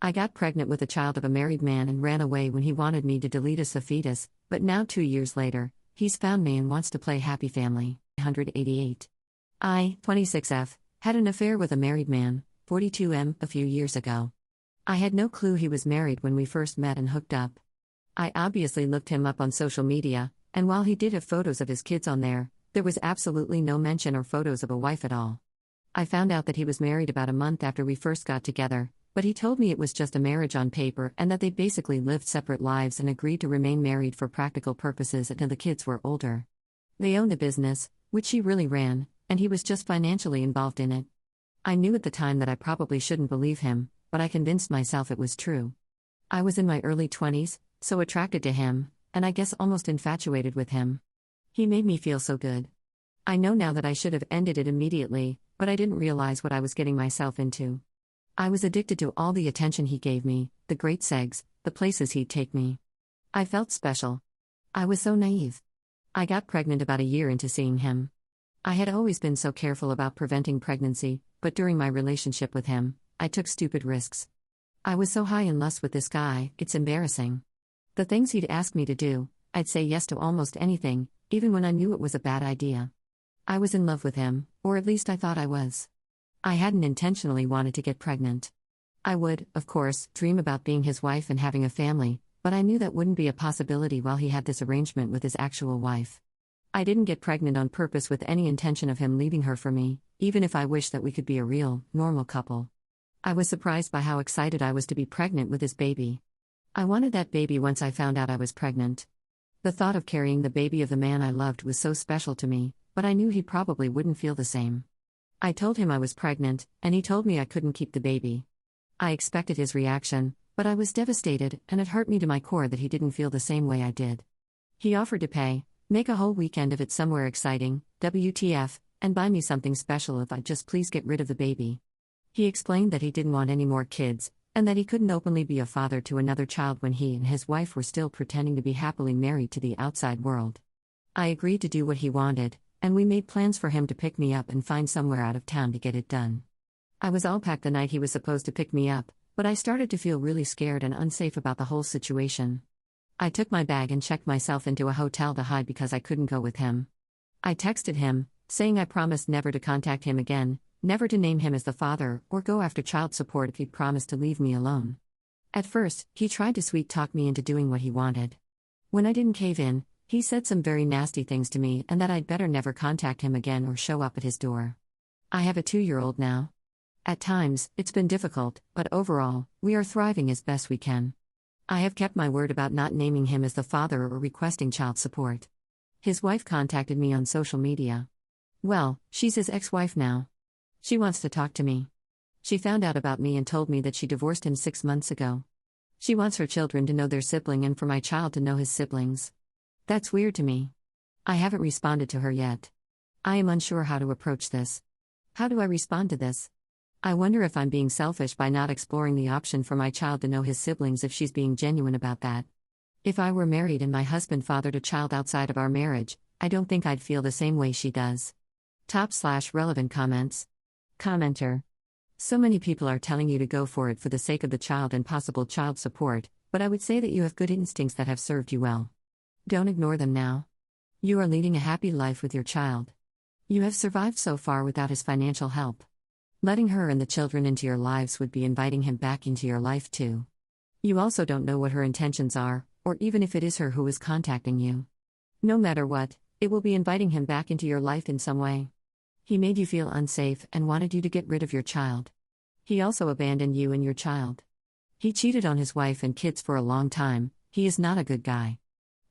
I got pregnant with a child of a married man and ran away when he wanted me to deletus a fetus, but now 2 years later, he's found me and wants to play happy family. 188. I, 26F, had an affair with a married man, 42M, a few years ago. I had no clue he was married when we first met and hooked up. I obviously looked him up on social media, and while he did have photos of his kids on there was absolutely no mention or photos of a wife at all. I found out that he was married about a month after we first got together, but he told me it was just a marriage on paper and that they basically lived separate lives and agreed to remain married for practical purposes until the kids were older. They owned a business, which she really ran, and he was just financially involved in it. I knew at the time that I probably shouldn't believe him, but I convinced myself it was true. I was in my early 20s, so attracted to him, and I guess almost infatuated with him. He made me feel so good. I know now that I should have ended it immediately, but I didn't realize what I was getting myself into. I was addicted to all the attention he gave me, the great segs, the places he'd take me. I felt special. I was so naive. I got pregnant about a year into seeing him. I had always been so careful about preventing pregnancy, but during my relationship with him, I took stupid risks. I was so high in lust with this guy, it's embarrassing. The things he'd ask me to do, I'd say yes to almost anything, even when I knew it was a bad idea. I was in love with him, or at least I thought I was. I hadn't intentionally wanted to get pregnant. I would, of course, dream about being his wife and having a family, but I knew that wouldn't be a possibility while he had this arrangement with his actual wife. I didn't get pregnant on purpose with any intention of him leaving her for me, even if I wished that we could be a real, normal couple. I was surprised by how excited I was to be pregnant with his baby. I wanted that baby once I found out I was pregnant. The thought of carrying the baby of the man I loved was so special to me, but I knew he probably wouldn't feel the same. I told him I was pregnant, and he told me I couldn't keep the baby. I expected his reaction, but I was devastated, and it hurt me to my core that he didn't feel the same way I did. He offered to make a whole weekend of it somewhere exciting, WTF, and buy me something special if I'd just please get rid of the baby. He explained that he didn't want any more kids, and that he couldn't openly be a father to another child when he and his wife were still pretending to be happily married to the outside world. I agreed to do what he wanted, and we made plans for him to pick me up and find somewhere out of town to get it done. I was all packed the night he was supposed to pick me up, but I started to feel really scared and unsafe about the whole situation. I took my bag and checked myself into a hotel to hide because I couldn't go with him. I texted him, saying I promised never to contact him again, never to name him as the father or go after child support if he'd promised to leave me alone. At first, he tried to sweet-talk me into doing what he wanted. When I didn't cave in, he said some very nasty things to me and that I'd better never contact him again or show up at his door. I have a 2-year-old now. At times, it's been difficult, but overall, we are thriving as best we can. I have kept my word about not naming him as the father or requesting child support. His wife contacted me on social media. Well, she's his ex-wife now. She wants to talk to me. She found out about me and told me that she divorced him 6 months ago. She wants her children to know their sibling and for my child to know his siblings. That's weird to me. I haven't responded to her yet. I am unsure how to approach this. How do I respond to this? I wonder if I'm being selfish by not exploring the option for my child to know his siblings if she's being genuine about that. If I were married and my husband fathered a child outside of our marriage, I don't think I'd feel the same way she does. /relevant comments. Commenter. So many people are telling you to go for it for the sake of the child and possible child support, but I would say that you have good instincts that have served you well. Don't ignore them now. You are leading a happy life with your child. You have survived so far without his financial help. Letting her and the children into your lives would be inviting him back into your life too. You also don't know what her intentions are, or even if it is her who is contacting you. No matter what, it will be inviting him back into your life in some way. He made you feel unsafe and wanted you to get rid of your child. He also abandoned you and your child. He cheated on his wife and kids for a long time. He is not a good guy.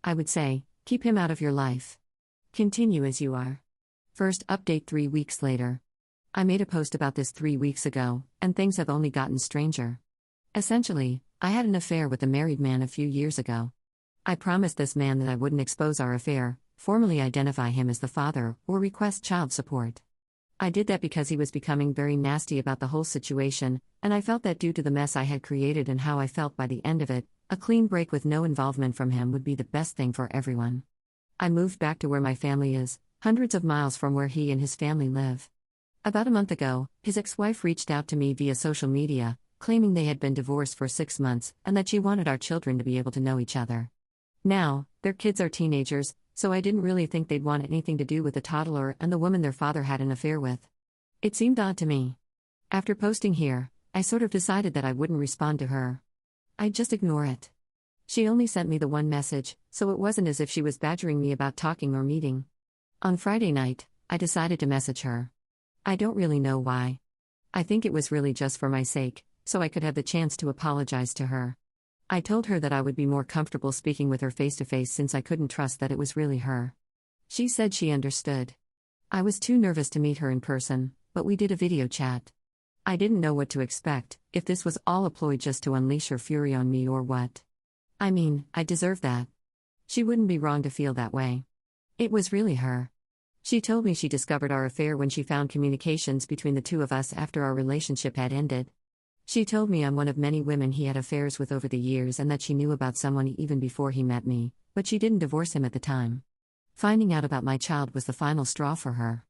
I would say, keep him out of your life. Continue as you are. First update 3 weeks later. I made a post about this 3 weeks ago, and things have only gotten stranger. Essentially, I had an affair with a married man a few years ago. I promised this man that I wouldn't expose our affair, formally identify him as the father, or request child support. I did that because he was becoming very nasty about the whole situation, and I felt that due to the mess I had created and how I felt by the end of it, a clean break with no involvement from him would be the best thing for everyone. I moved back to where my family is, hundreds of miles from where he and his family live. About a month ago, his ex-wife reached out to me via social media, claiming they had been divorced for 6 months and that she wanted our children to be able to know each other. Now, their kids are teenagers, so I didn't really think they'd want anything to do with the toddler and the woman their father had an affair with. It seemed odd to me. After posting here, I sort of decided that I wouldn't respond to her. I'd just ignore it. She only sent me the one message, so it wasn't as if she was badgering me about talking or meeting. On Friday night, I decided to message her. I don't really know why. I think it was really just for my sake, so I could have the chance to apologize to her. I told her that I would be more comfortable speaking with her face to face since I couldn't trust that it was really her. She said she understood. I was too nervous to meet her in person, but we did a video chat. I didn't know what to expect, if this was all a ploy just to unleash her fury on me or what. I mean, I deserve that. She wouldn't be wrong to feel that way. It was really her. She told me she discovered our affair when she found communications between the two of us after our relationship had ended. She told me I'm one of many women he had affairs with over the years and that she knew about someone even before he met me, but she didn't divorce him at the time. Finding out about my child was the final straw for her.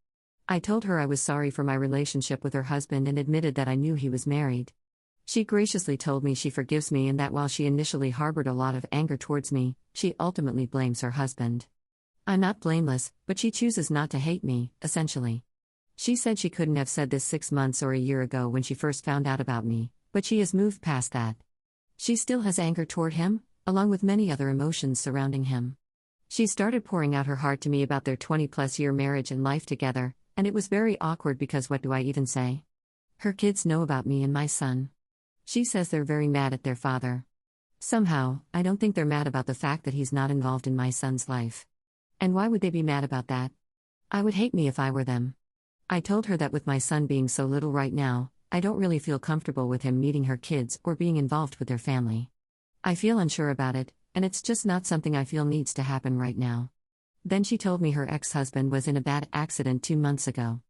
I told her I was sorry for my relationship with her husband and admitted that I knew he was married. She graciously told me she forgives me and that while she initially harbored a lot of anger towards me, she ultimately blames her husband. I'm not blameless, but she chooses not to hate me, essentially. She said she couldn't have said this 6 months or a year ago when she first found out about me, but she has moved past that. She still has anger toward him, along with many other emotions surrounding him. She started pouring out her heart to me about their 20-plus year marriage and life together, and it was very awkward because what do I even say? Her kids know about me and my son. She says they're very mad at their father. Somehow, I don't think they're mad about the fact that he's not involved in my son's life. And why would they be mad about that? I would hate me if I were them. I told her that with my son being so little right now, I don't really feel comfortable with him meeting her kids or being involved with their family. I feel unsure about it, and it's just not something I feel needs to happen right now. Then she told me her ex-husband was in a bad accident 2 months ago.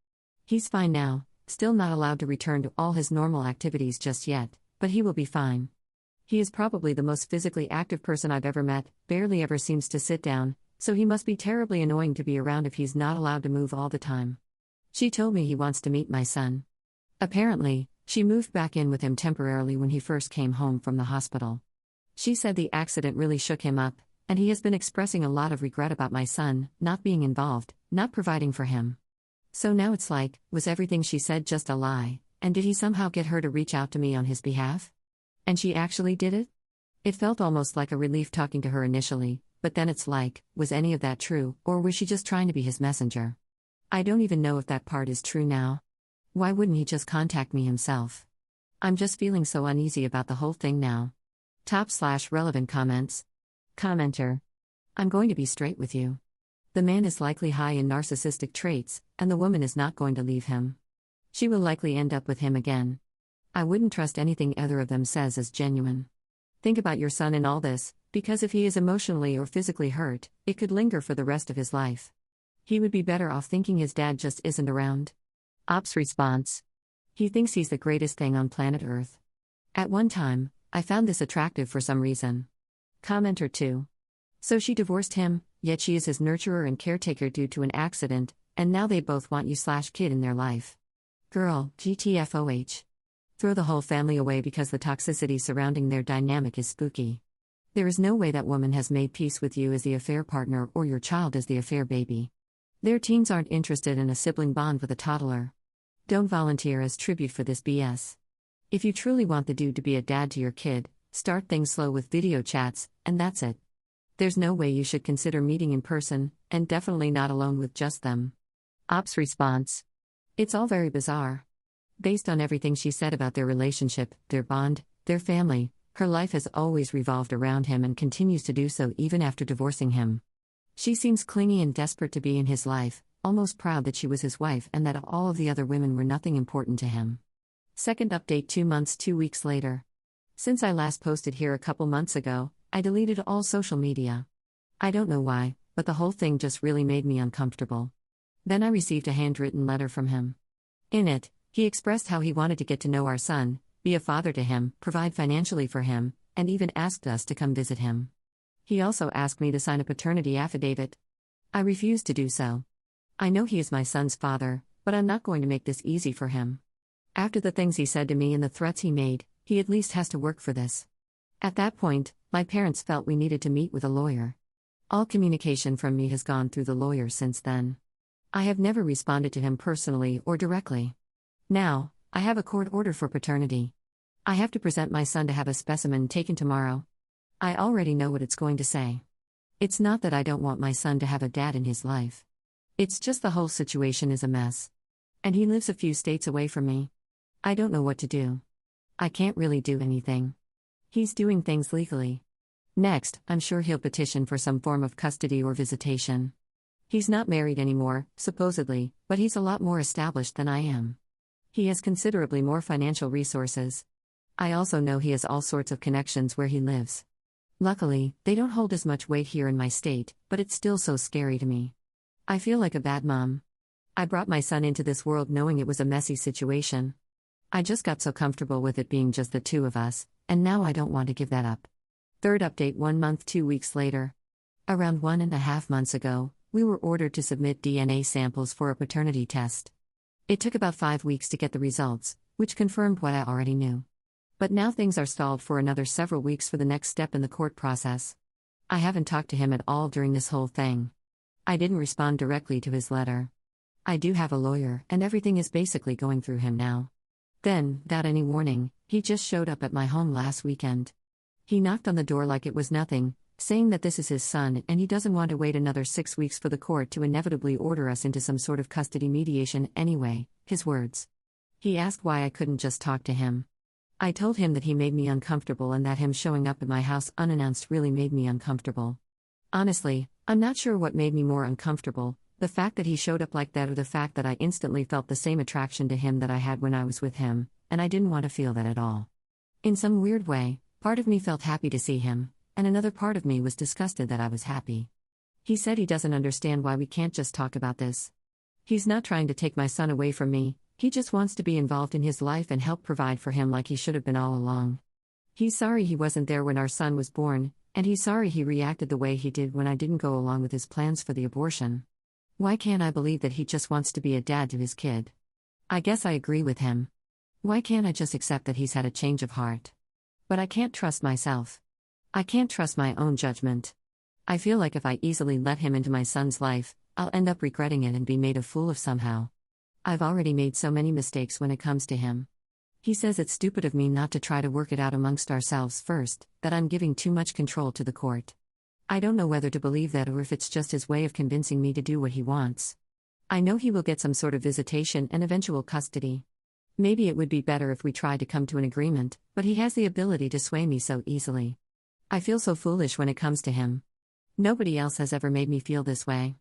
He's fine now, still not allowed to return to all his normal activities just yet, but he will be fine. He is probably the most physically active person I've ever met, barely ever seems to sit down, so he must be terribly annoying to be around if he's not allowed to move all the time. She told me he wants to meet my son. Apparently, she moved back in with him temporarily when he first came home from the hospital. She said the accident really shook him up, and he has been expressing a lot of regret about my son not being involved, not providing for him. So now it's like, was everything she said just a lie, and did he somehow get her to reach out to me on his behalf? And she actually did it? It felt almost like a relief talking to her initially, but then it's like, was any of that true, or was she just trying to be his messenger? I don't even know if that part is true now. Why wouldn't he just contact me himself? I'm just feeling so uneasy about the whole thing now. /relevant comments. Commenter. I'm going to be straight with you. The man is likely high in narcissistic traits, and the woman is not going to leave him. She will likely end up with him again. I wouldn't trust anything either of them says as genuine. Think about your son in all this, because if he is emotionally or physically hurt, it could linger for the rest of his life. He would be better off thinking his dad just isn't around. Op's response. He thinks he's the greatest thing on planet Earth. At one time, I found this attractive for some reason. Commenter 2. So she divorced him, yet she is his nurturer and caretaker due to an accident, and now they both want you/kid in their life. Girl, GTFOH. Throw the whole family away because the toxicity surrounding their dynamic is spooky. There is no way that woman has made peace with you as the affair partner or your child as the affair baby. Their teens aren't interested in a sibling bond with a toddler. Don't volunteer as tribute for this BS. If you truly want the dude to be a dad to your kid, start things slow with video chats, and that's it. There's no way you should consider meeting in person, and definitely not alone with just them. Op's response. It's all very bizarre. Based on everything she said about their relationship, their bond, their family, her life has always revolved around him and continues to do so even after divorcing him. She seems clingy and desperate to be in his life, almost proud that she was his wife and that all of the other women were nothing important to him. Second update 2 months 2 weeks later. Since I last posted here a couple months ago, I deleted all social media. I don't know why, but the whole thing just really made me uncomfortable. Then I received a handwritten letter from him. In it, he expressed how he wanted to get to know our son, be a father to him, provide financially for him, and even asked us to come visit him. He also asked me to sign a paternity affidavit. I refused to do so. I know he is my son's father, but I'm not going to make this easy for him. After the things he said to me and the threats he made, He at least has to work for this. At that point, my parents felt we needed to meet with a lawyer. All communication from me has gone through the lawyer since then. I have never responded to him personally or directly. Now, I have a court order for paternity. I have to present my son to have a specimen taken tomorrow. I already know what it's going to say. It's not that I don't want my son to have a dad in his life. It's just the whole situation is a mess. And he lives a few states away from me. I don't know what to do. I can't really do anything. He's doing things legally. Next, I'm sure he'll petition for some form of custody or visitation. He's not married anymore, supposedly, but he's a lot more established than I am. He has considerably more financial resources. I also know he has all sorts of connections where he lives. Luckily, they don't hold as much weight here in my state, but it's still so scary to me. I feel like a bad mom. I brought my son into this world knowing it was a messy situation. I just got so comfortable with it being just the two of us, and now I don't want to give that up. Third update 1 month 2 weeks later. Around 1.5 months ago, we were ordered to submit DNA samples for a paternity test. It took about 5 weeks to get the results, which confirmed what I already knew. But now things are stalled for another several weeks for the next step in the court process. I haven't talked to him at all during this whole thing. I didn't respond directly to his letter. I do have a lawyer, and everything is basically going through him now. Then, without any warning, he just showed up at my home last weekend. He knocked on the door like it was nothing, saying that this is his son and he doesn't want to wait another 6 weeks for the court to inevitably order us into some sort of custody mediation anyway, his words. He asked why I couldn't just talk to him. I told him that he made me uncomfortable and that him showing up at my house unannounced really made me uncomfortable. Honestly, I'm not sure what made me more uncomfortable, the fact that he showed up like that or the fact that I instantly felt the same attraction to him that I had when I was with him, and I didn't want to feel that at all. In some weird way, part of me felt happy to see him, and another part of me was disgusted that I was happy. He said he doesn't understand why we can't just talk about this. He's not trying to take my son away from me, he just wants to be involved in his life and help provide for him like he should have been all along. He's sorry he wasn't there when our son was born, and he's sorry he reacted the way he did when I didn't go along with his plans for the abortion. Why can't I believe that he just wants to be a dad to his kid? I guess I agree with him. Why can't I just accept that he's had a change of heart? But I can't trust myself. I can't trust my own judgment. I feel like if I easily let him into my son's life, I'll end up regretting it and be made a fool of somehow. I've already made so many mistakes when it comes to him. He says it's stupid of me not to try to work it out amongst ourselves first, that I'm giving too much control to the court. I don't know whether to believe that or if it's just his way of convincing me to do what he wants. I know he will get some sort of visitation and eventual custody. Maybe it would be better if we tried to come to an agreement, but he has the ability to sway me so easily. I feel so foolish when it comes to him. Nobody else has ever made me feel this way.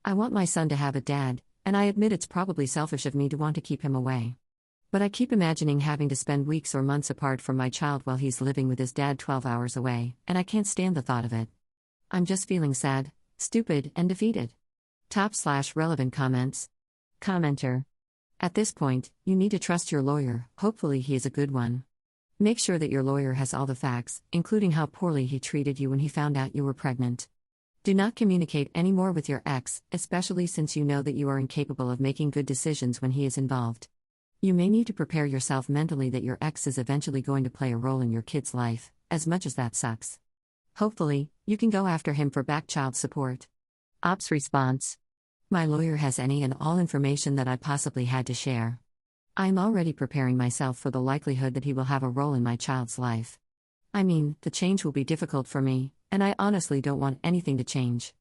I want my son to have a dad, and I admit it's probably selfish of me to want to keep him away. But I keep imagining having to spend weeks or months apart from my child while he's living with his dad 12 hours away, and I can't stand the thought of it. I'm just feeling sad, stupid, and defeated. Top/relevant comments. Commenter. At this point, you need to trust your lawyer, hopefully he is a good one. Make sure that your lawyer has all the facts, including how poorly he treated you when he found out you were pregnant. Do not communicate anymore with your ex, especially since you know that you are incapable of making good decisions when he is involved. You may need to prepare yourself mentally that your ex is eventually going to play a role in your kid's life, as much as that sucks. Hopefully, you can go after him for back child support. Ops response. My lawyer has any and all information that I possibly had to share. I'm already preparing myself for the likelihood that he will have a role in my child's life. I mean, the change will be difficult for me, and I honestly don't want anything to change.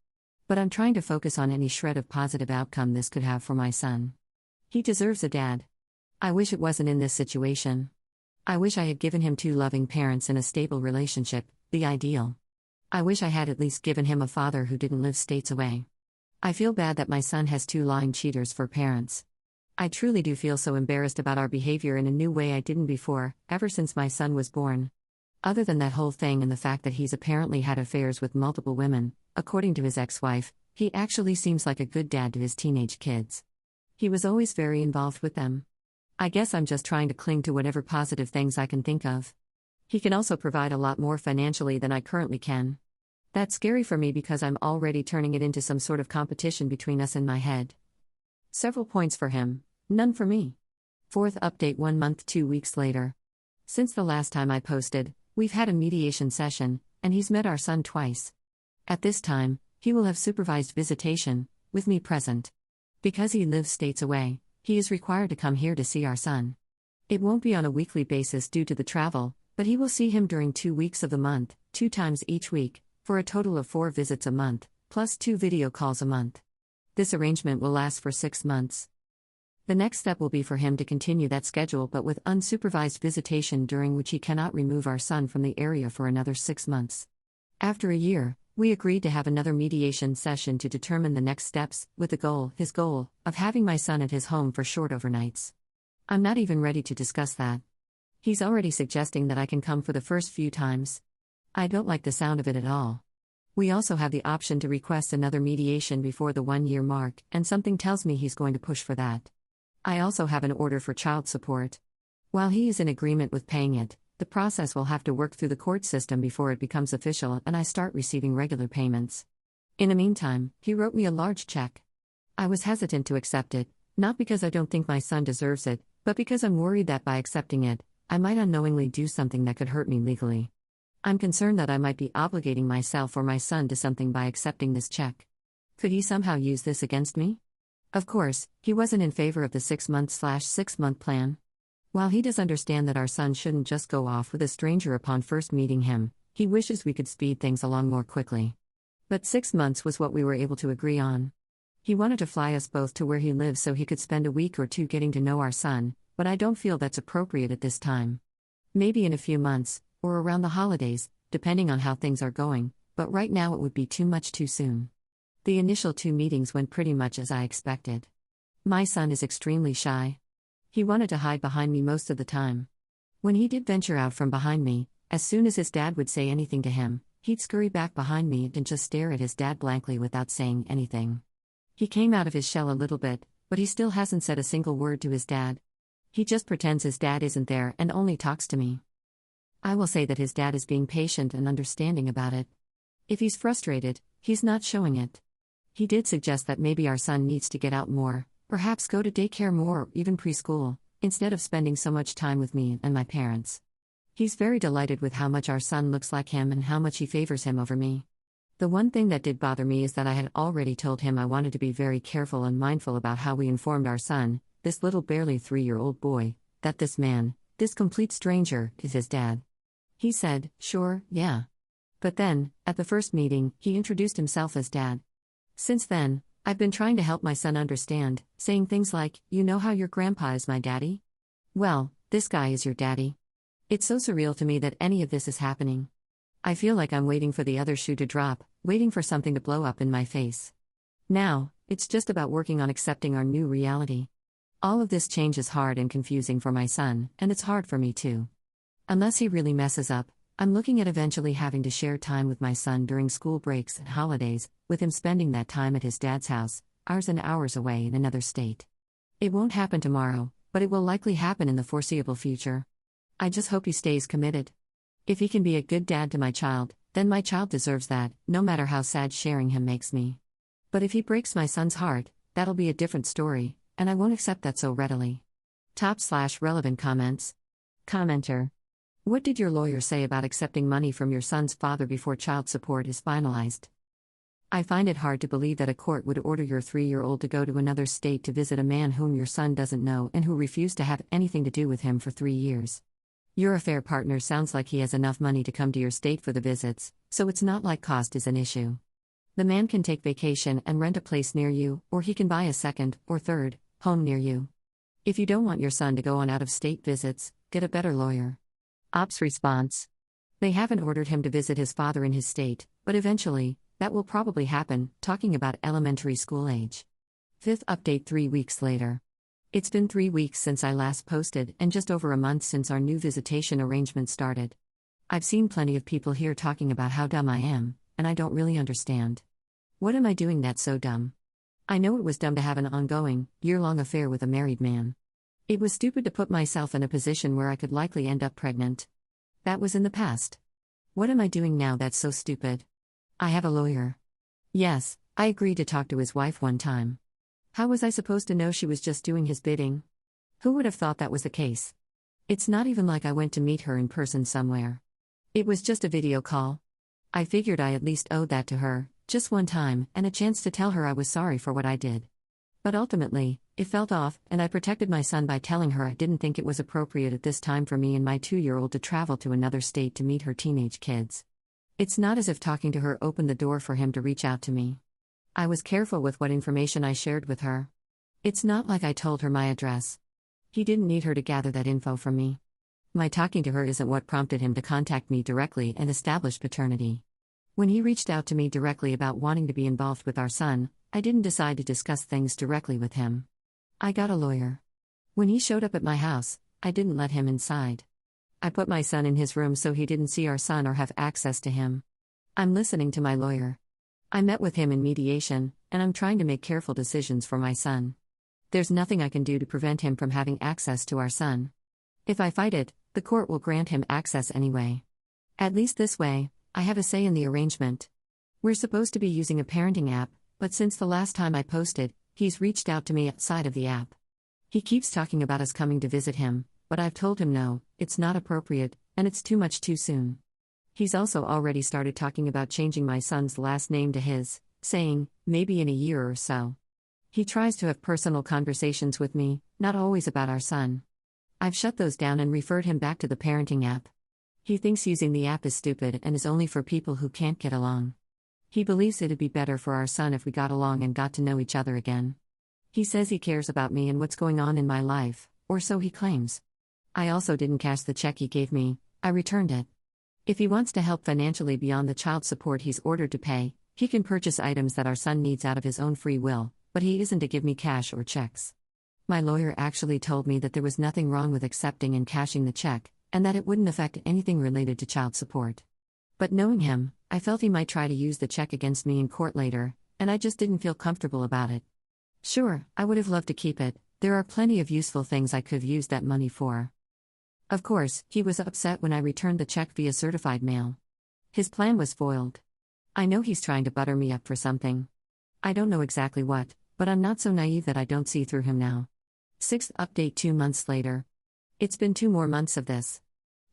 But I'm trying to focus on any shred of positive outcome this could have for my son. He deserves a dad. I wish it wasn't in this situation. I wish I had given him 2 loving parents in a stable relationship, the ideal. I wish I had at least given him a father who didn't live states away. I feel bad that my son has 2 lying cheaters for parents. I truly do feel so embarrassed about our behavior in a new way I didn't before, ever since my son was born. Other than that whole thing and the fact that he's apparently had affairs with multiple women, according to his ex-wife, he actually seems like a good dad to his teenage kids. He was always very involved with them. I guess I'm just trying to cling to whatever positive things I can think of. He can also provide a lot more financially than I currently can. That's scary for me because I'm already turning it into some sort of competition between us in my head. Several points for him, none for me. Fourth update 1 month 2 weeks later. Since the last time I posted, we've had a mediation session, and he's met our son twice. At this time, he will have supervised visitation, with me present. Because he lives states away, he is required to come here to see our son. It won't be on a weekly basis due to the travel, but he will see him during 2 weeks of the month, 2 times each week, for a total of 4 visits a month, plus 2 video calls a month. This arrangement will last for 6 months. The next step will be for him to continue that schedule but with unsupervised visitation during which he cannot remove our son from the area for another 6 months. After a year, we agreed to have another mediation session to determine the next steps, with his goal, of having my son at his home for short overnights. I'm not even ready to discuss that. He's already suggesting that I can come for the first few times. I don't like the sound of it at all. We also have the option to request another mediation before the 1-year mark, and something tells me he's going to push for that. I also have an order for child support. While he is in agreement with paying it, the process will have to work through the court system before it becomes official and I start receiving regular payments. In the meantime, he wrote me a large check. I was hesitant to accept it, not because I don't think my son deserves it, but because I'm worried that by accepting it, I might unknowingly do something that could hurt me legally. I'm concerned that I might be obligating myself or my son to something by accepting this check. Could he somehow use this against me? Of course, he wasn't in favor of the 6-month/6-month plan. While he does understand that our son shouldn't just go off with a stranger upon first meeting him, he wishes we could speed things along more quickly. But 6 months was what we were able to agree on. He wanted to fly us both to where he lives so he could spend a week or 2 getting to know our son, but I don't feel that's appropriate at this time. Maybe in a few months, or around the holidays, depending on how things are going, but right now it would be too much too soon. The initial 2 meetings went pretty much as I expected. My son is extremely shy. He wanted to hide behind me most of the time. When he did venture out from behind me, as soon as his dad would say anything to him, he'd scurry back behind me and just stare at his dad blankly without saying anything. He came out of his shell a little bit, but he still hasn't said a single word to his dad. He just pretends his dad isn't there and only talks to me. I will say that his dad is being patient and understanding about it. If he's frustrated, he's not showing it. He did suggest that maybe our son needs to get out more, perhaps go to daycare more or even preschool, instead of spending so much time with me and my parents. He's very delighted with how much our son looks like him and how much he favors him over me. The one thing that did bother me is that I had already told him I wanted to be very careful and mindful about how we informed our son, this little barely 3-year-old boy, that this man, this complete stranger, is his dad. He said, "Sure, yeah." But then, at the first meeting, he introduced himself as dad. Since then, I've been trying to help my son understand, saying things like, "You know how your grandpa is my daddy? Well, this guy is your daddy." It's so surreal to me that any of this is happening. I feel like I'm waiting for the other shoe to drop, waiting for something to blow up in my face. Now, it's just about working on accepting our new reality. All of this change is hard and confusing for my son, and it's hard for me too. Unless he really messes up, I'm looking at eventually having to share time with my son during school breaks and holidays, with him spending that time at his dad's house, hours and hours away in another state. It won't happen tomorrow, but it will likely happen in the foreseeable future. I just hope he stays committed. If he can be a good dad to my child, then my child deserves that, no matter how sad sharing him makes me. But if he breaks my son's heart, that'll be a different story, and I won't accept that so readily. /relevant comments. Commenter. What did your lawyer say about accepting money from your son's father before child support is finalized? I find it hard to believe that a court would order your 3-year-old to go to another state to visit a man whom your son doesn't know and who refused to have anything to do with him for 3 years. Your affair partner sounds like he has enough money to come to your state for the visits, so it's not like cost is an issue. The man can take vacation and rent a place near you, or he can buy a second, or third, home near you. If you don't want your son to go on out-of-state visits, get a better lawyer. Ops response. They haven't ordered him to visit his father in his state, but eventually, that will probably happen, talking about elementary school age. 5th update 3 weeks later. It's been 3 weeks since I last posted and just over a month since our new visitation arrangement started. I've seen plenty of people here talking about how dumb I am, and I don't really understand. What am I doing that's so dumb? I know it was dumb to have an ongoing, year-long affair with a married man. It was stupid to put myself in a position where I could likely end up pregnant. That was in the past. What am I doing now that's so stupid? I have a lawyer. Yes, I agreed to talk to his wife one time. How was I supposed to know she was just doing his bidding? Who would have thought that was the case? It's not even like I went to meet her in person somewhere. It was just a video call. I figured I at least owed that to her, just one time, and a chance to tell her I was sorry for what I did. But ultimately, it felt off, and I protected my son by telling her I didn't think it was appropriate at this time for me and my 2-year-old to travel to another state to meet her teenage kids. It's not as if talking to her opened the door for him to reach out to me. I was careful with what information I shared with her. It's not like I told her my address. He didn't need her to gather that info from me. My talking to her isn't what prompted him to contact me directly and establish paternity. When he reached out to me directly about wanting to be involved with our son, I didn't decide to discuss things directly with him. I got a lawyer. When he showed up at my house, I didn't let him inside. I put my son in his room so he didn't see our son or have access to him. I'm listening to my lawyer. I met with him in mediation, and I'm trying to make careful decisions for my son. There's nothing I can do to prevent him from having access to our son. If I fight it, the court will grant him access anyway. At least this way, I have a say in the arrangement. We're supposed to be using a parenting app, but since the last time I posted, he's reached out to me outside of the app. He keeps talking about us coming to visit him, but I've told him no, it's not appropriate, and it's too much too soon. He's also already started talking about changing my son's last name to his, saying, maybe in a year or so. He tries to have personal conversations with me, not always about our son. I've shut those down and referred him back to the parenting app. He thinks using the app is stupid and is only for people who can't get along. He believes it'd be better for our son if we got along and got to know each other again. He says he cares about me and what's going on in my life, or so he claims. I also didn't cash the check he gave me, I returned it. If he wants to help financially beyond the child support he's ordered to pay, he can purchase items that our son needs out of his own free will, but he isn't to give me cash or checks. My lawyer actually told me that there was nothing wrong with accepting and cashing the check, and that it wouldn't affect anything related to child support. But knowing him, I felt he might try to use the check against me in court later, and I just didn't feel comfortable about it. Sure, I would have loved to keep it, there are plenty of useful things I could have used that money for. Of course, he was upset when I returned the check via certified mail. His plan was foiled. I know he's trying to butter me up for something. I don't know exactly what, but I'm not so naive that I don't see through him now. 6th update 2 months later. It's been 2 more months of this.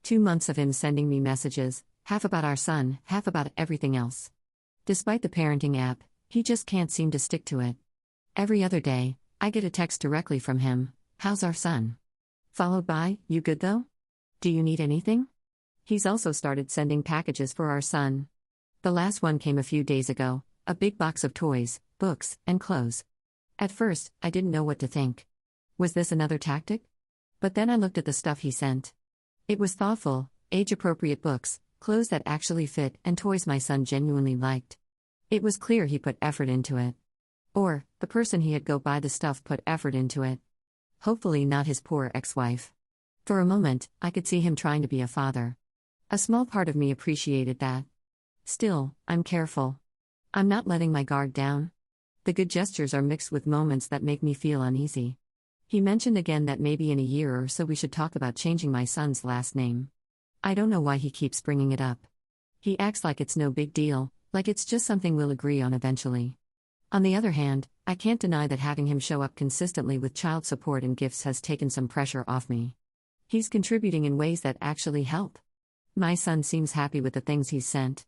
2 months of him sending me messages, half about our son, half about everything else. Despite the parenting app, he just can't seem to stick to it. Every other day, I get a text directly from him, "How's our son?" Followed by, "You good though? Do you need anything?" He's also started sending packages for our son. The last one came a few days ago, a big box of toys, books, and clothes. At first, I didn't know what to think. Was this another tactic? But then I looked at the stuff he sent. It was thoughtful, age-appropriate books, clothes that actually fit, and toys my son genuinely liked. It was clear he put effort into it. Or, the person he had go buy the stuff put effort into it. Hopefully not his poor ex-wife. For a moment, I could see him trying to be a father. A small part of me appreciated that. Still, I'm careful. I'm not letting my guard down. The good gestures are mixed with moments that make me feel uneasy. He mentioned again that maybe in a year or so we should talk about changing my son's last name. I don't know why he keeps bringing it up. He acts like it's no big deal, like it's just something we'll agree on eventually. On the other hand, I can't deny that having him show up consistently with child support and gifts has taken some pressure off me. He's contributing in ways that actually help. My son seems happy with the things he's sent.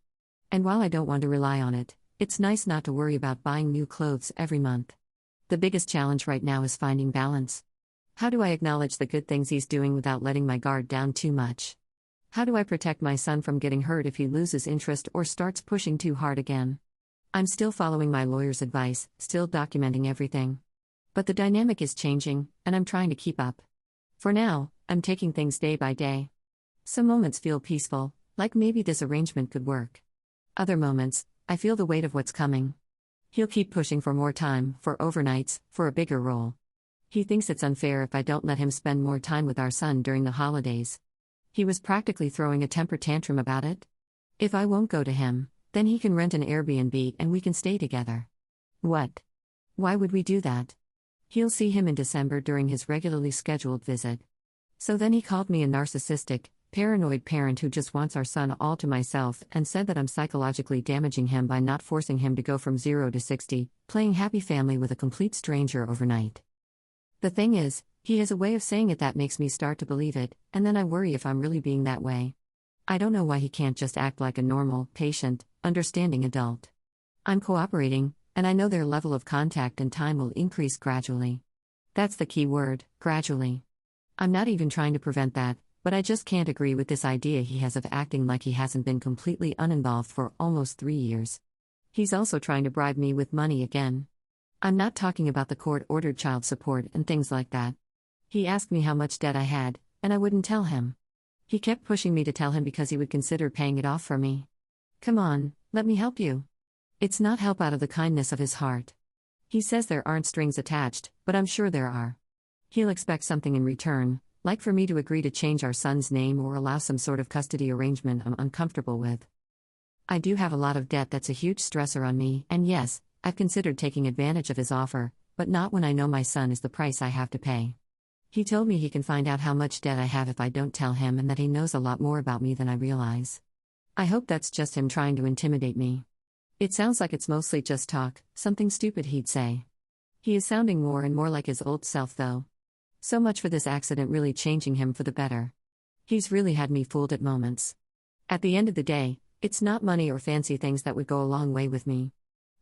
And while I don't want to rely on it, it's nice not to worry about buying new clothes every month. The biggest challenge right now is finding balance. How do I acknowledge the good things he's doing without letting my guard down too much? How do I protect my son from getting hurt if he loses interest or starts pushing too hard again? I'm still following my lawyer's advice, still documenting everything. But the dynamic is changing, and I'm trying to keep up. For now, I'm taking things day by day. Some moments feel peaceful, like maybe this arrangement could work. Other moments, I feel the weight of what's coming. He'll keep pushing for more time, for overnights, for a bigger role. He thinks it's unfair if I don't let him spend more time with our son during the holidays. He was practically throwing a temper tantrum about it. If I won't go to him, then he can rent an Airbnb and we can stay together. What? Why would we do that? He'll see him in December during his regularly scheduled visit. So then he called me a narcissistic, paranoid parent who just wants our son all to myself and said that I'm psychologically damaging him by not forcing him to go from 0 to 60, playing happy family with a complete stranger overnight. The thing is, He has a way of saying it that makes me start to believe it, and then I worry if I'm really being that way. I don't know why he can't just act like a normal, patient, understanding adult. I'm cooperating, and I know their level of contact and time will increase gradually. That's the key word, gradually. I'm not even trying to prevent that, but I just can't agree with this idea he has of acting like he hasn't been completely uninvolved for almost 3 years. He's also trying to bribe me with money again. I'm not talking about the court-ordered child support and things like that. He asked me how much debt I had, and I wouldn't tell him. He kept pushing me to tell him because he would consider paying it off for me. Come on, let me help you. It's not help out of the kindness of his heart. He says there aren't strings attached, but I'm sure there are. He'll expect something in return, like for me to agree to change our son's name or allow some sort of custody arrangement I'm uncomfortable with. I do have a lot of debt that's a huge stressor on me, and yes, I've considered taking advantage of his offer, but not when I know my son is the price I have to pay. He told me he can find out how much debt I have if I don't tell him and that he knows a lot more about me than I realize. I hope that's just him trying to intimidate me. It sounds like it's mostly just talk, something stupid he'd say. He is sounding more and more like his old self though. So much for this accident really changing him for the better. He's really had me fooled at moments. At the end of the day, it's not money or fancy things that would go a long way with me.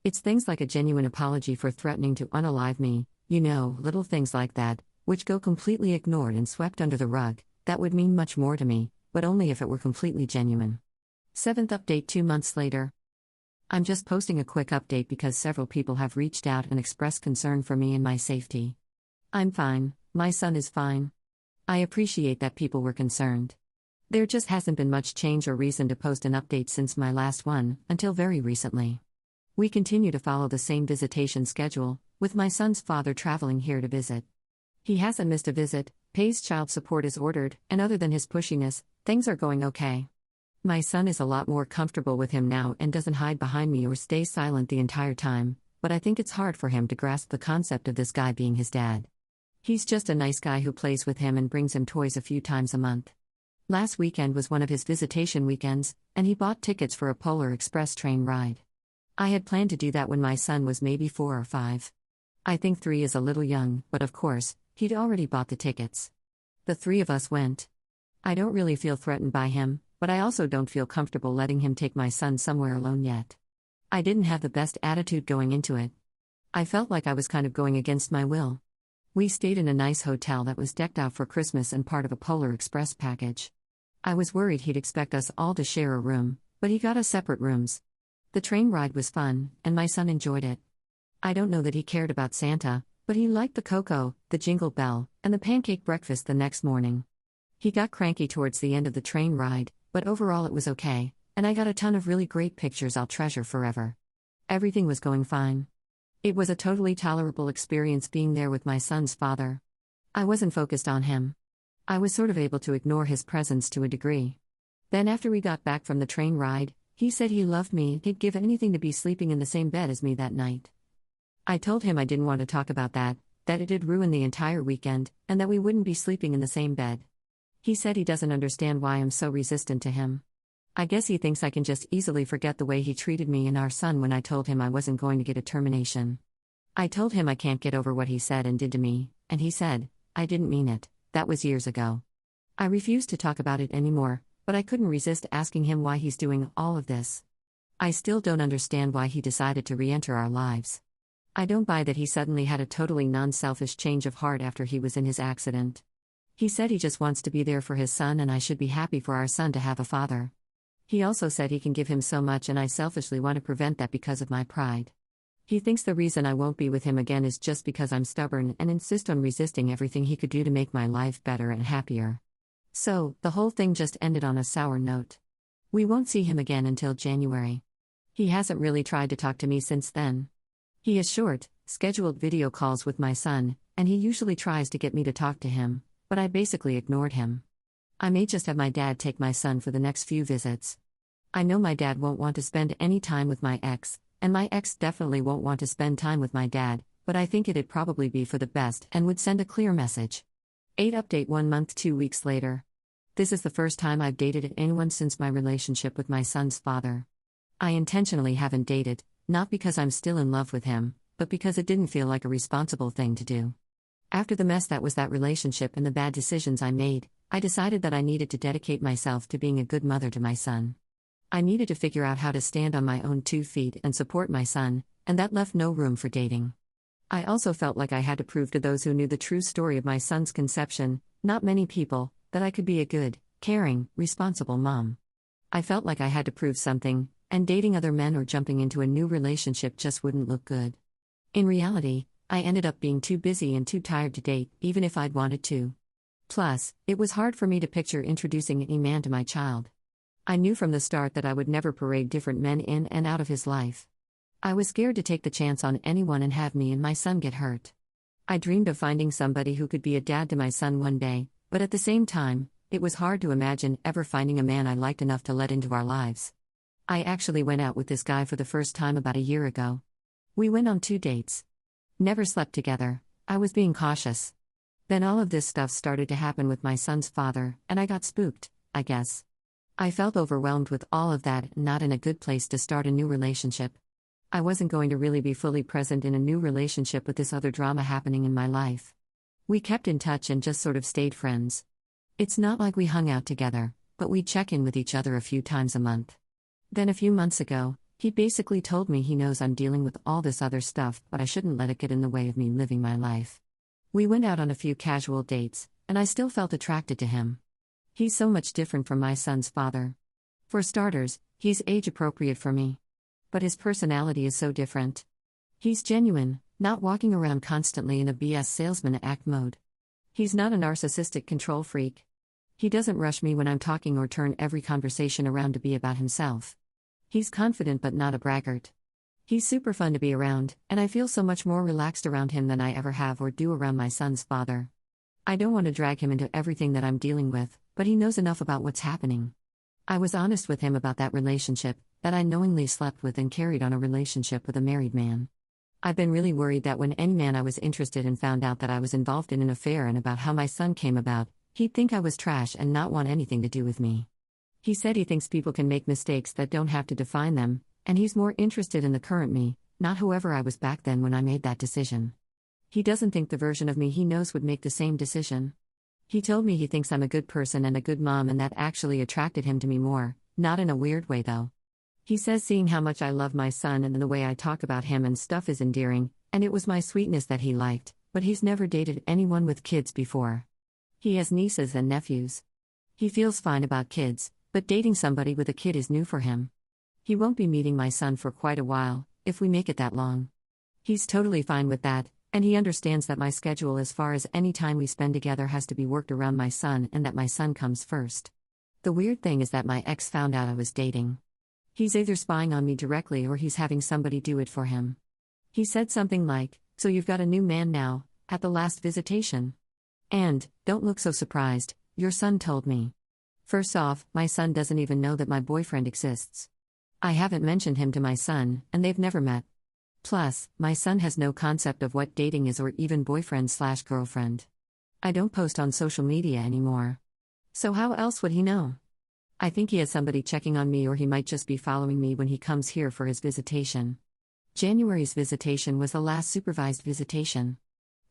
It's things like a genuine apology for threatening to unalive me, little things like that, which go completely ignored and swept under the rug. That would mean much more to me, but only if it were completely genuine. 7th update 2 months later. I'm just posting a quick update because several people have reached out and expressed concern for me and my safety. I'm fine, my son is fine. I appreciate that people were concerned. There just hasn't been much change or reason to post an update since my last one, until very recently. We continue to follow the same visitation schedule, with my son's father traveling here to visit. He hasn't missed a visit, pays child support as ordered, and other than his pushiness, things are going okay. My son is a lot more comfortable with him now and doesn't hide behind me or stay silent the entire time, but I think it's hard for him to grasp the concept of this guy being his dad. He's just a nice guy who plays with him and brings him toys a few times a month. Last weekend was one of his visitation weekends, and he bought tickets for a Polar Express train ride. I had planned to do that when my son was maybe 4 or 5. I think 3 is a little young, but of course, he'd already bought the tickets. The 3 of us went. I don't really feel threatened by him, but I also don't feel comfortable letting him take my son somewhere alone yet. I didn't have the best attitude going into it. I felt like I was kind of going against my will. We stayed in a nice hotel that was decked out for Christmas and part of a Polar Express package. I was worried he'd expect us all to share a room, but he got us separate rooms. The train ride was fun, and my son enjoyed it. I don't know that he cared about Santa, but he liked the cocoa, the jingle bell, and the pancake breakfast the next morning. He got cranky towards the end of the train ride, but overall it was okay, and I got a ton of really great pictures I'll treasure forever. Everything was going fine. It was a totally tolerable experience being there with my son's father. I wasn't focused on him. I was sort of able to ignore his presence to a degree. Then after we got back from the train ride, he said he loved me, he'd give anything to be sleeping in the same bed as me that night. I told him I didn't want to talk about that it'd ruin the entire weekend, and that we wouldn't be sleeping in the same bed. He said he doesn't understand why I'm so resistant to him. I guess he thinks I can just easily forget the way he treated me and our son when I told him I wasn't going to get a termination. I told him I can't get over what he said and did to me, and he said, I didn't mean it, that was years ago. I refused to talk about it anymore, but I couldn't resist asking him why he's doing all of this. I still don't understand why he decided to re-enter our lives. I don't buy that he suddenly had a totally non-selfish change of heart after he was in his accident. He said he just wants to be there for his son and I should be happy for our son to have a father. He also said he can give him so much and I selfishly want to prevent that because of my pride. He thinks the reason I won't be with him again is just because I'm stubborn and insist on resisting everything he could do to make my life better and happier. So, the whole thing just ended on a sour note. We won't see him again until January. He hasn't really tried to talk to me since then. He has short, scheduled video calls with my son, and he usually tries to get me to talk to him, but I basically ignored him. I may just have my dad take my son for the next few visits. I know my dad won't want to spend any time with my ex, and my ex definitely won't want to spend time with my dad, but I think it'd probably be for the best and would send a clear message. 8 update 1 month 2 weeks later. This is the first time I've dated anyone since my relationship with my son's father. I intentionally haven't dated, not because I'm still in love with him, but because it didn't feel like a responsible thing to do. After the mess that was that relationship and the bad decisions I made, I decided that I needed to dedicate myself to being a good mother to my son. I needed to figure out how to stand on my own 2 feet and support my son, and that left no room for dating. I also felt like I had to prove to those who knew the true story of my son's conception, not many people, that I could be a good, caring, responsible mom. I felt like I had to prove something, and dating other men or jumping into a new relationship just wouldn't look good. In reality, I ended up being too busy and too tired to date, even if I'd wanted to. Plus, it was hard for me to picture introducing any man to my child. I knew from the start that I would never parade different men in and out of his life. I was scared to take the chance on anyone and have me and my son get hurt. I dreamed of finding somebody who could be a dad to my son one day, but at the same time, it was hard to imagine ever finding a man I liked enough to let into our lives. I actually went out with this guy for the first time about a year ago. We went on 2 dates. Never slept together. I was being cautious. Then all of this stuff started to happen with my son's father, and I got spooked, I guess. I felt overwhelmed with all of that and not in a good place to start a new relationship. I wasn't going to really be fully present in a new relationship with this other drama happening in my life. We kept in touch and just sort of stayed friends. It's not like we hung out together, but we'd check in with each other a few times a month. Then a few months ago, he basically told me he knows I'm dealing with all this other stuff, but I shouldn't let it get in the way of me living my life. We went out on a few casual dates, and I still felt attracted to him. He's so much different from my son's father. For starters, he's age-appropriate for me. But his personality is so different. He's genuine, not walking around constantly in a BS salesman act mode. He's not a narcissistic control freak. He doesn't rush me when I'm talking or turn every conversation around to be about himself. He's confident but not a braggart. He's super fun to be around, and I feel so much more relaxed around him than I ever have or do around my son's father. I don't want to drag him into everything that I'm dealing with, but he knows enough about what's happening. I was honest with him about that relationship, that I knowingly slept with and carried on a relationship with a married man. I've been really worried that when any man I was interested in found out that I was involved in an affair and about how my son came about, he'd think I was trash and not want anything to do with me. He said he thinks people can make mistakes that don't have to define them, and he's more interested in the current me, not whoever I was back then when I made that decision. He doesn't think the version of me he knows would make the same decision. He told me he thinks I'm a good person and a good mom, and that actually attracted him to me more, not in a weird way though. He says seeing how much I love my son and the way I talk about him and stuff is endearing, and it was my sweetness that he liked, but he's never dated anyone with kids before. He has nieces and nephews. He feels fine about kids, but dating somebody with a kid is new for him. He won't be meeting my son for quite a while, if we make it that long. He's totally fine with that, and he understands that my schedule as far as any time we spend together has to be worked around my son and that my son comes first. The weird thing is that my ex found out I was dating. He's either spying on me directly or he's having somebody do it for him. He said something like, "So you've got a new man now," at the last visitation. And, "Don't look so surprised, your son told me." First off, my son doesn't even know that my boyfriend exists. I haven't mentioned him to my son, and they've never met. Plus, my son has no concept of what dating is or even boyfriend/girlfriend. I don't post on social media anymore. So how else would he know? I think he has somebody checking on me, or he might just be following me when he comes here for his visitation. January's visitation was the last supervised visitation.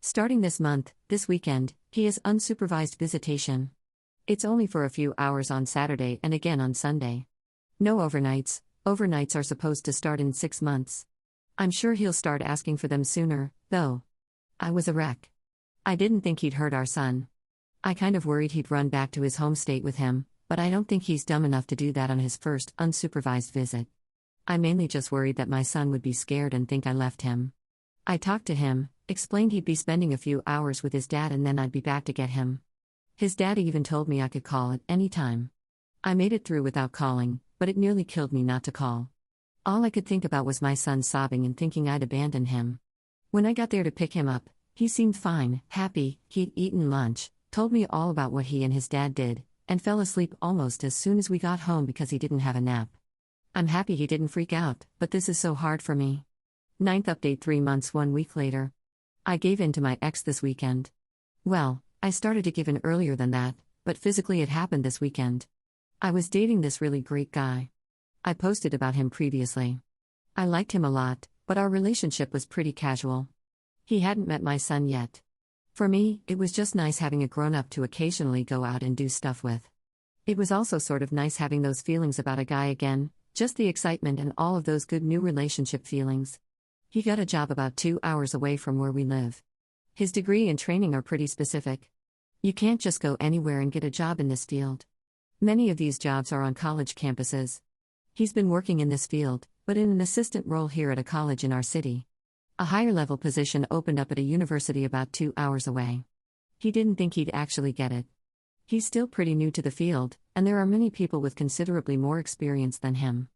Starting this month, this weekend, he has unsupervised visitation. It's only for a few hours on Saturday and again on Sunday. No overnights. Overnights are supposed to start in 6 months. I'm sure he'll start asking for them sooner, though. I was a wreck. I didn't think he'd hurt our son. I kind of worried he'd run back to his home state with him, but I don't think he's dumb enough to do that on his first unsupervised visit. I mainly just worried that my son would be scared and think I left him. I talked to him, explained he'd be spending a few hours with his dad and then I'd be back to get him. His dad even told me I could call at any time. I made it through without calling, but it nearly killed me not to call. All I could think about was my son sobbing and thinking I'd abandoned him. When I got there to pick him up, he seemed fine, happy, he'd eaten lunch, told me all about what he and his dad did, and fell asleep almost as soon as we got home because he didn't have a nap. I'm happy he didn't freak out, but this is so hard for me. 9th update 3 months 1 week later. I gave in to my ex this weekend. Well, I started to give in earlier than that, but physically it happened this weekend. I was dating this really great guy. I posted about him previously. I liked him a lot, but our relationship was pretty casual. He hadn't met my son yet. For me, it was just nice having a grown-up to occasionally go out and do stuff with. It was also sort of nice having those feelings about a guy again, just the excitement and all of those good new relationship feelings. He got a job about 2 hours away from where we live. His degree and training are pretty specific. You can't just go anywhere and get a job in this field. Many of these jobs are on college campuses. He's been working in this field, but in an assistant role here at a college in our city. A higher level position opened up at a university about 2 hours away. He didn't think he'd actually get it. He's still pretty new to the field, and there are many people with considerably more experience than him.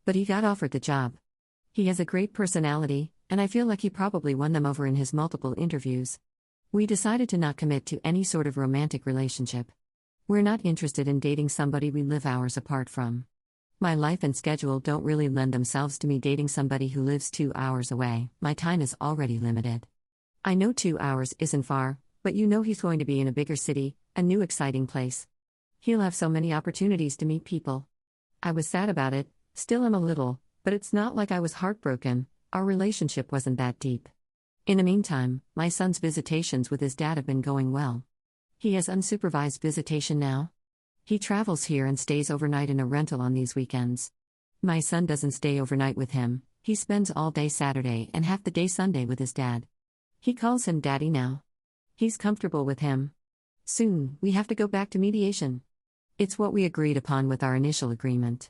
But he got offered the job. He has a great personality, and I feel like he probably won them over in his multiple interviews. We decided to not commit to any sort of romantic relationship. We're not interested in dating somebody we live hours apart from. My life and schedule don't really lend themselves to me dating somebody who lives 2 hours away. My time is already limited. I know 2 hours isn't far, but you know he's going to be in a bigger city, a new exciting place. He'll have so many opportunities to meet people. I was sad about it, still am a little, but it's not like I was heartbroken. Our relationship wasn't that deep. In the meantime, my son's visitations with his dad have been going well. He has unsupervised visitation now. He travels here and stays overnight in a rental on these weekends. My son doesn't stay overnight with him, he spends all day Saturday and half the day Sunday with his dad. He calls him daddy now. He's comfortable with him. Soon, we have to go back to mediation. It's what we agreed upon with our initial agreement.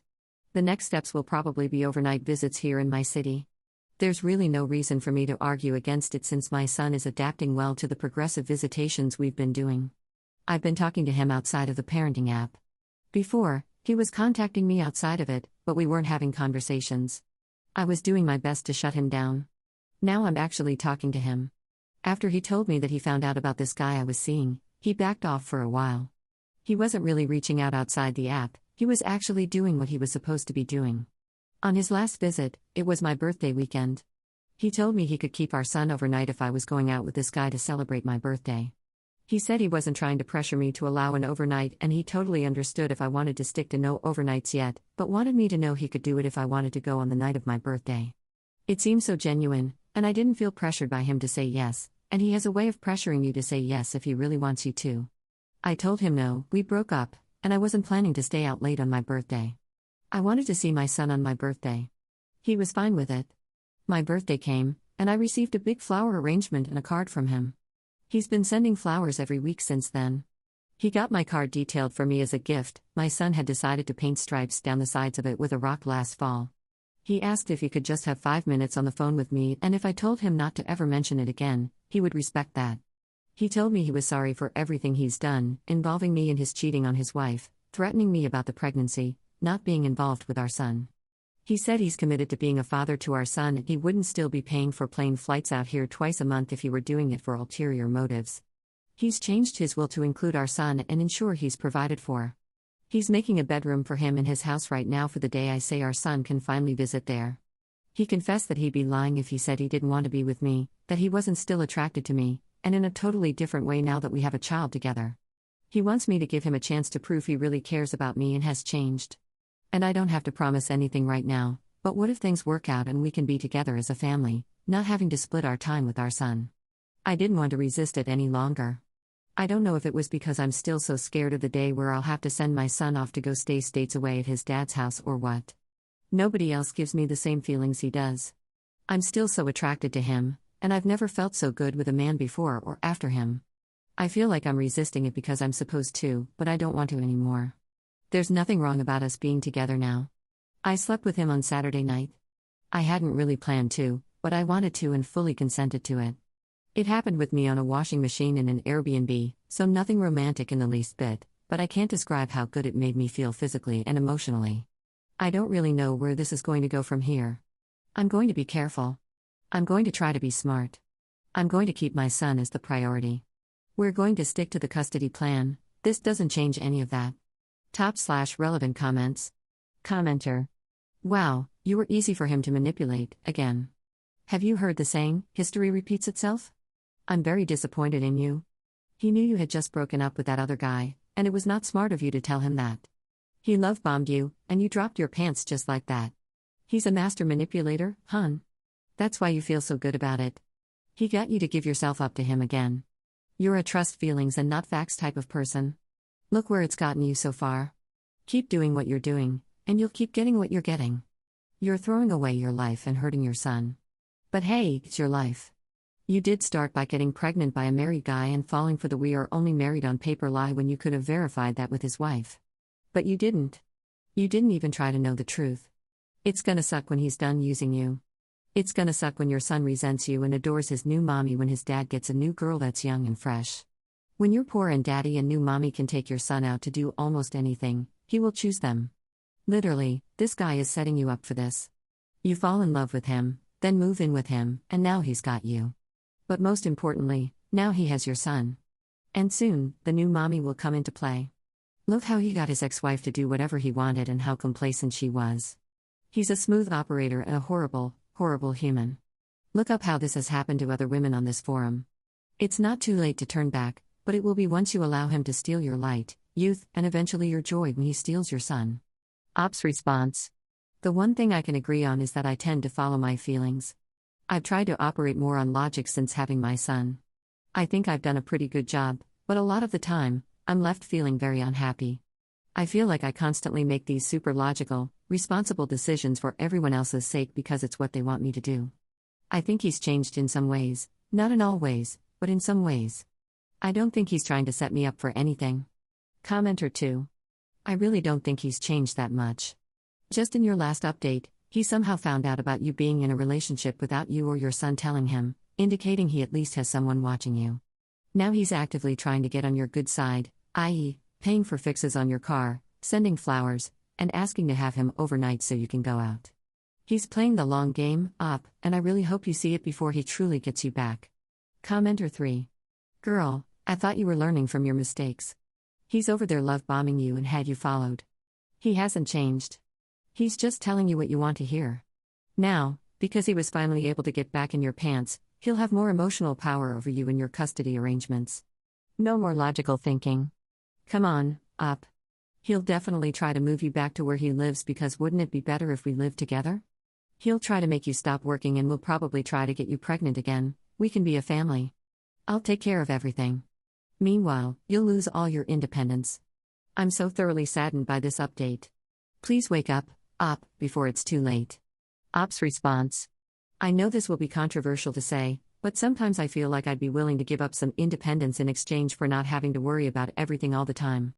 The next steps will probably be overnight visits here in my city. There's really no reason for me to argue against it since my son is adapting well to the progressive visitations we've been doing. I've been talking to him outside of the parenting app. Before, he was contacting me outside of it, but we weren't having conversations. I was doing my best to shut him down. Now I'm actually talking to him. After he told me that he found out about this guy I was seeing, he backed off for a while. He wasn't really reaching out outside the app, he was actually doing what he was supposed to be doing. On his last visit, it was my birthday weekend. He told me he could keep our son overnight if I was going out with this guy to celebrate my birthday. He said he wasn't trying to pressure me to allow an overnight and he totally understood if I wanted to stick to no overnights yet, but wanted me to know he could do it if I wanted to go on the night of my birthday. It seemed so genuine, and I didn't feel pressured by him to say yes, and he has a way of pressuring you to say yes if he really wants you to. I told him no, we broke up, and I wasn't planning to stay out late on my birthday. I wanted to see my son on my birthday. He was fine with it. My birthday came, and I received a big flower arrangement and a card from him. He's been sending flowers every week since then. He got my card detailed for me as a gift. My son had decided to paint stripes down the sides of it with a rock last fall. He asked if he could just have 5 minutes on the phone with me, and if I told him not to ever mention it again, he would respect that. He told me he was sorry for everything he's done, involving me in his cheating on his wife, threatening me about the pregnancy, not being involved with our son. He said he's committed to being a father to our son and he wouldn't still be paying for plane flights out here twice a month if he were doing it for ulterior motives. He's changed his will to include our son and ensure he's provided for. He's making a bedroom for him in his house right now for the day I say our son can finally visit there. He confessed that he'd be lying if he said he didn't want to be with me, that he wasn't still attracted to me, and in a totally different way now that we have a child together. He wants me to give him a chance to prove he really cares about me and has changed. And I don't have to promise anything right now, but what if things work out and we can be together as a family, not having to split our time with our son? I didn't want to resist it any longer. I don't know if it was because I'm still so scared of the day where I'll have to send my son off to go stay states away at his dad's house or what. Nobody else gives me the same feelings he does. I'm still so attracted to him, and I've never felt so good with a man before or after him. I feel like I'm resisting it because I'm supposed to, but I don't want to anymore. There's nothing wrong about us being together now. I slept with him on Saturday night. I hadn't really planned to, but I wanted to and fully consented to it. It happened with me on a washing machine in an Airbnb, so nothing romantic in the least bit, but I can't describe how good it made me feel physically and emotionally. I don't really know where this is going to go from here. I'm going to be careful. I'm going to try to be smart. I'm going to keep my son as the priority. We're going to stick to the custody plan. This doesn't change any of that. /relevant comments. Commenter. Wow, you were easy for him to manipulate, again. Have you heard the saying, history repeats itself? I'm very disappointed in you. He knew you had just broken up with that other guy, and it was not smart of you to tell him that. He love-bombed you, and you dropped your pants just like that. He's a master manipulator, hun. That's why you feel so good about it. He got you to give yourself up to him again. You're a trust feelings and not facts type of person. Look where it's gotten you so far. Keep doing what you're doing, and you'll keep getting what you're getting. You're throwing away your life and hurting your son. But hey, it's your life. You did start by getting pregnant by a married guy and falling for the "we are only married on paper" lie when you could have verified that with his wife. But you didn't. You didn't even try to know the truth. It's gonna suck when he's done using you. It's gonna suck when your son resents you and adores his new mommy when his dad gets a new girl that's young and fresh. When you're poor and daddy and new mommy can take your son out to do almost anything, he will choose them. Literally, this guy is setting you up for this. You fall in love with him, then move in with him, and now he's got you. But most importantly, now he has your son. And soon, the new mommy will come into play. Look how he got his ex-wife to do whatever he wanted and how complacent she was. He's a smooth operator and a horrible, horrible human. Look up how this has happened to other women on this forum. It's not too late to turn back, but it will be once you allow him to steal your light, youth, and eventually your joy when he steals your son. Ops response. The one thing I can agree on is that I tend to follow my feelings. I've tried to operate more on logic since having my son. I think I've done a pretty good job, but a lot of the time, I'm left feeling very unhappy. I feel like I constantly make these super logical, responsible decisions for everyone else's sake because it's what they want me to do. I think he's changed in some ways, not in all ways, but in some ways. I don't think he's trying to set me up for anything. Commenter 2. I really don't think he's changed that much. Just in your last update, he somehow found out about you being in a relationship without you or your son telling him, indicating he at least has someone watching you. Now he's actively trying to get on your good side, i.e., paying for fixes on your car, sending flowers, and asking to have him overnight so you can go out. He's playing the long game, op, and I really hope you see it before he truly gets you back. Commenter 3. Girl, I thought you were learning from your mistakes. He's over there love bombing you and had you followed. He hasn't changed. He's just telling you what you want to hear. Now, because he was finally able to get back in your pants, he'll have more emotional power over you in your custody arrangements. No more logical thinking. Come on, up. He'll definitely try to move you back to where he lives because wouldn't it be better if we lived together? He'll try to make you stop working and will probably try to get you pregnant again. We can be a family. I'll take care of everything. Meanwhile, you'll lose all your independence. I'm so thoroughly saddened by this update. Please wake up, op, before it's too late. Op's response. I know this will be controversial to say, but sometimes I feel like I'd be willing to give up some independence in exchange for not having to worry about everything all the time.